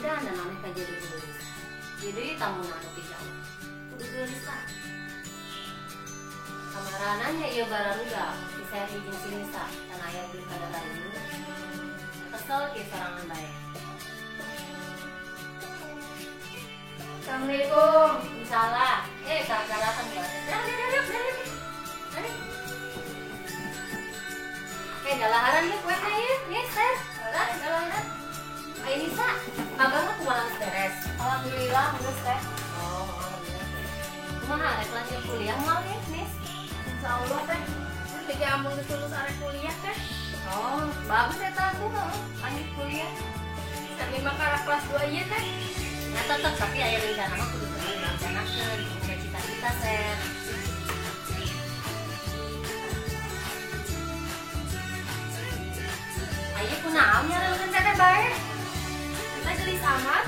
udah ada namanya kan jadi tamu nanu jauh udah gelis lah kamarananya iya bararuga si seri jeung si Nisa dan ayah beli kadang dulu kesel ke serangan baik. Assalamualaikum. Salah. Gara-gara kan dalaharan ya kue ya. Yes, teh. Dalaharan. Ai Nisa, kabarna kumaha geus beres? Alhamdulillah geus teh. Oh, alhamdulillah. Kumaha rek lanjut kuliah moal nih, Nis? Insyaallah teh. Tiga amun geus lulus arek kuliah teh. Oh, bagus eta tuh, lanjut kuliah. Kami mah kelas 2 ieu teh. Nah tetep tapi aya rencana mah kudu dilaksanakeun punya cita-cita Sen. Aya kunaon nyareukeun teteh bae? Kita gelis amat.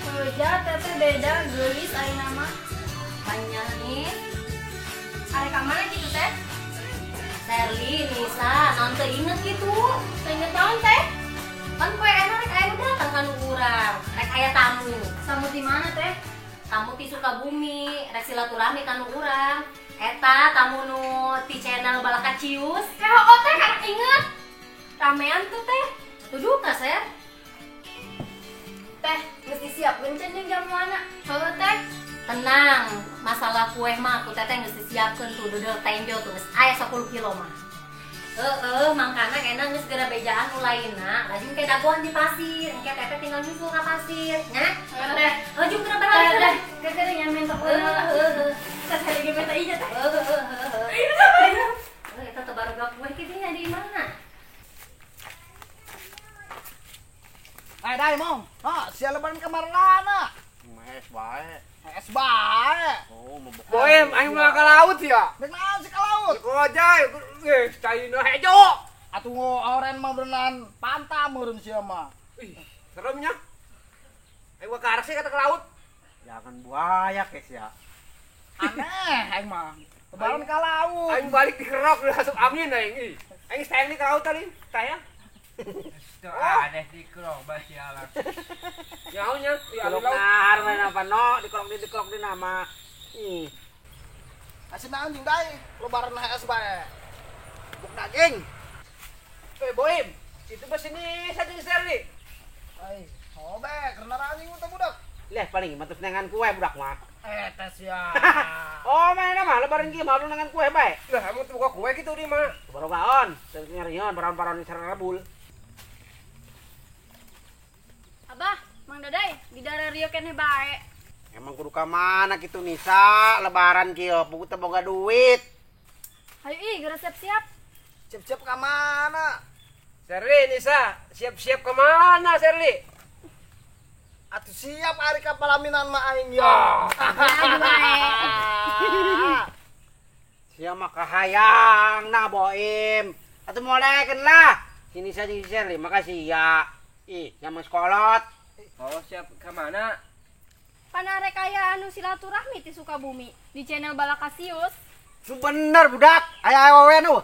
Kerja teteh beda gelis ayeuna mah. Banyak nih. Arek ka mana kitu teh? Serli, Nisa, naon teu inget kitu? Teu inget naon teh? Kan kue enak rek aya datang kan urang rek aya tamu di mana teh tamu ti Sukabumi rek silaturahmi kan urang eta tamu nu ti channel Balakacius heuh teh karek inget ramean tuh teh tujuh ka Ser teh geus disiapkeun cenah jamuana heuh teh tenang masalah kue mah ku teteh geus disiapkeun tuh dodol tenjo tuh geus aya 10 kilo mah mangkana kena geus segera bejaan mulaina lajeng ke dagoan di pasir engke teteh tinggal nyusul ka pasir nya teh lajeng kena barang teh gegere nyamen tok teh ge beta ieu teh eta teh baru gak kue kitu nya di mana Dai mong sia lebaran kamarana Mes bae. es bae Oh, mabuk. Boem aing mah ka laut ya. dek naon sih ka laut Ko aja geus caina hejo. atuh ngoren mah berenang pantam meureun sia mah Ih, seremnya. Aing mah karek sih kata ke laut. Jangan buaya kes ya. aneh aing mah lebaran ka laut Aing balik di kerok udah asup angin aing. Ih, aing sayang di ke laut tadi. Sayang. Itu aneh di kerok basi alam. Nyaunya di Kolok laut. nahar main apa no? Dikolok di nama. Ih, asih naon jeung dai lebaran es bae buk daging Boem, itu bas ini saja Serli. ai hobe karena anjing teh budak leh paling matus nengan kue budak mah. eta sia Oh, main mah lebaran kieu mah nengan kue bae. Lah, kamu tuh buka kue gitu di mah. Baru gaon, terus nyarion baron-baron di sarana rebul. Abah, Mang Dadai, di daerah Rio keneh bae. Emang kudu ka mana kitu Nisa, lebaran kieu pugu teu boga duit. Hayu ih, geura siap-siap. siap-siap ka mana Serli, Nisa, siap-siap kemana Serli? atuh siap ari ka palaminan mah aing ya Aduh bae. Sia mah kahayang na Boim. Atuh molekeun lah. Sini saja si Serli, makasih ya. Ih, yang sekolot. Oh, siap ke mana? Panarek aya anu silaturahmi ti Sukabumi di channel Balakasius. Su bener budak, aya awewe nu.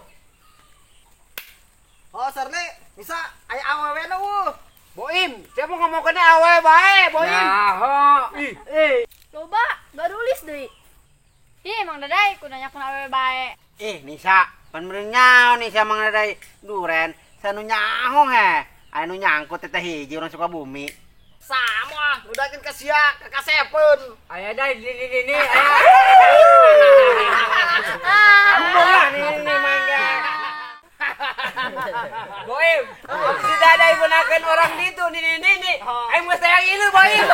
oh Serli bisa aya awewe nu Boim, siapa ngomongkeun awe bae, Boim? Nah, Ih, Loba, gak nulis deui. Ih, Mang Dadai, kunanyakeun awewe bae. Nisa, pan meureun nyaho Nisa mang dari duren. Sanu nyaho he. Anu nyangkut teteh hiji urang Sukabumi. sama udahin ke sia ke kasepen aya dah ini aya. Bola ini mangga. Boim, si Dadai benakeun orang ditu ini. Aing mah sayang ieu Boim.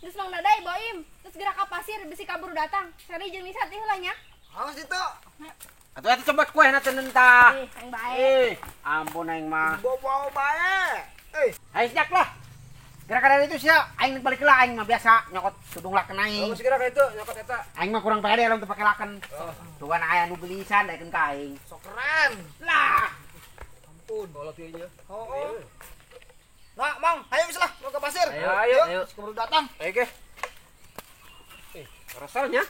Terus Mang Dadai, Boim, terus gerak ka pasir bisi kaburu datang. Sari jeung Nisa teh heula nya. awas itu Atuh eta coba kue na teu tah. Aing bae. Ampun aing mah. bawa bae Hai siap lah. Gara-gara itu sia aing balik lah aing mah biasa nyokot tudung lakeun aing. Geus kira itu nyokot eta. Aing mah kurang pede lamun teu pake laken. Tuan aya nu gelisan daekeun ka aing. sok keren Lah, Ampun, bolot ieu nya. oh nah mang ayo bisa lah mau ke pasir Ayo. keburu datang Oke. Rasalnya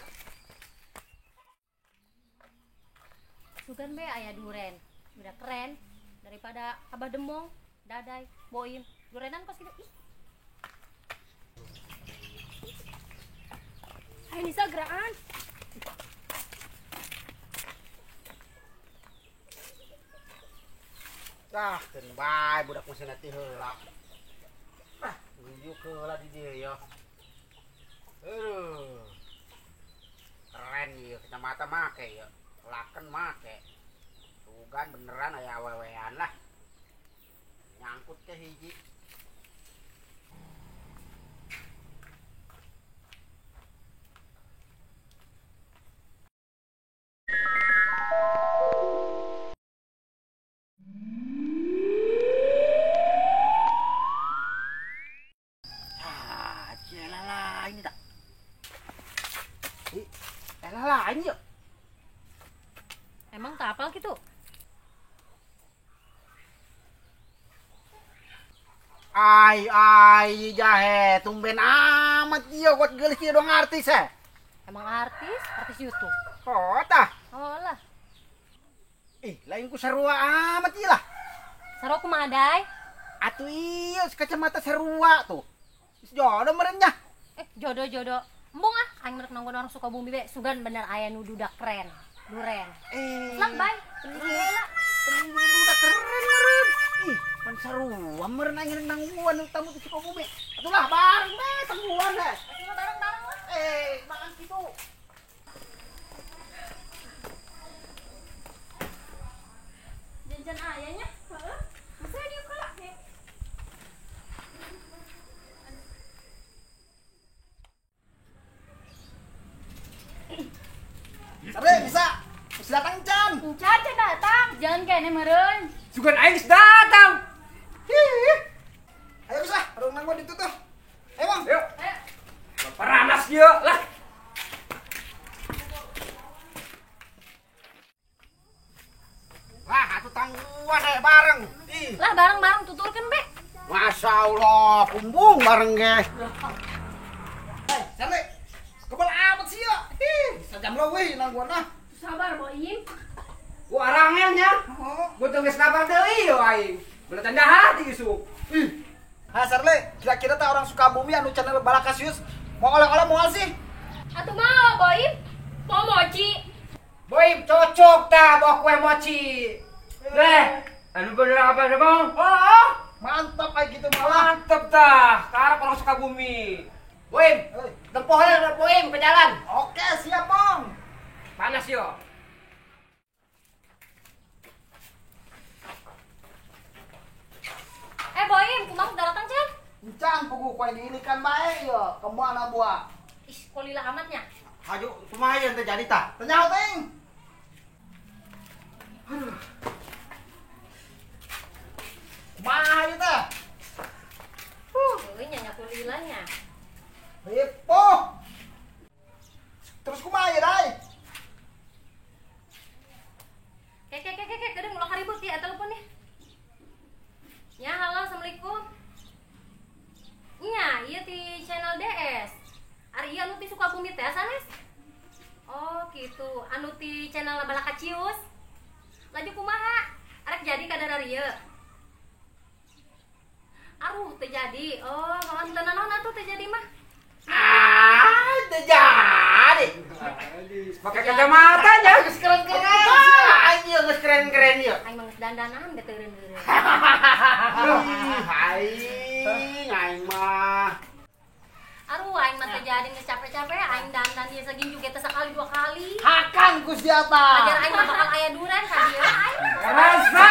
sugan be aya duren udah keren daripada Abah Demong Dadai, Boim, durenan kos gitu. Ih. Ayo Nisa gerakan. Tah, keun bae budak mesin teh heula. Ah, ngunjuk heula di dieu ya. Keren ieu kacamata make ya. Laken make. Tugan beneran aya awewean lah. Nyangkut teh hiji. Ini tak. Lain yuk. Emang tak apal gitu? Ai jahe tumben amat ieu buat geulis ieu dong artis Emang artis YouTube. Oh tah. Oh lah, Lain ku sarua amat ieu lah. sarua kumaha dai? Atuh ieu kacamata sarua tuh. Geus jodoh merenya. Jodoh. Embung aing merek nonggon orang Sukabumi be, sugan bener aya nu dudak keren. Duren. Lang bay, heula. Udah keren meureun. Pan sarua meureun aing nangguan tamu di Sukabumi. Atuh lah bareng be tangguan deh. Bareng-bareng lah. Makan gitu. Janjan ayahnya. Heeh. Masa dia kelak nih. Sarle bisa. Bisa datang Can. Caca datang. Jangan kene meureun. Sugan aing geus datang. Ayo bisa, ada nangguan itu tuh. Ayo Bang. Yuk. Paranas ieu lah. Wah, atuh tangguan bareng. Lah bareng-bareng tuturkeun be. Masya Allah, kumbung bareng guys. Sarle. Kebal amat sih ya. Bisa jam lo weh nangguan lah. Sabar Boim. Gua arangelnya. Gua teu geus sabar deui yo aing. Bener tanda hati isuk. Ha Sarle, kira-kira tak orang Sukabumi anu channel Balakasius mau oleh-oleh moal sih? Atuh mau Boim. Mau mochi. Boy, cocok dah bawa kue mochi. Anu bener apa nih bang? Oh, Mantap kayak gitu malah. mantep dah. Karep orang Sukabumi. Boy, tempohnya Boy ke jalan. Oke, siap Bang. Panas yo. Boim, kumaha udah datang Cen? Encan pugu kue ini kan bae ya. Kemana buah? Ih, kolila amatnya. Ayo, kumaha yang terjadi tah? Tanya ting. Kumaha ieu teh? Euy nya kolilanya. Ripo. Terus kumaha ya dai? Kek, kadang ulah karibut ya telepon nih. Ya, halo, assalamualaikum. Nya, iya di channel DS. Ari ieu anu ti Sukabumi teh sanes. Oh, gitu. Anu ti channel Balakacius. Laju kumaha? Arek jadi kadar ieu. Aruh, teu jadi. Oh, kawan teu naon atuh teu jadi mah. Terjadi. Pakai kacamatanya. Geus keren-keren. Ayo geus keren-keren yuk. Aing mah geus dandanan ge teureun-teureun. Aing mah. Aruh, aing mah teh jadi geus capek-capek aing dandan ieu saginju ge teh sakali dua kali. Hakan Gusti Ajar Ata. aing mah bakal aya duren ka dieu. Aing Rasa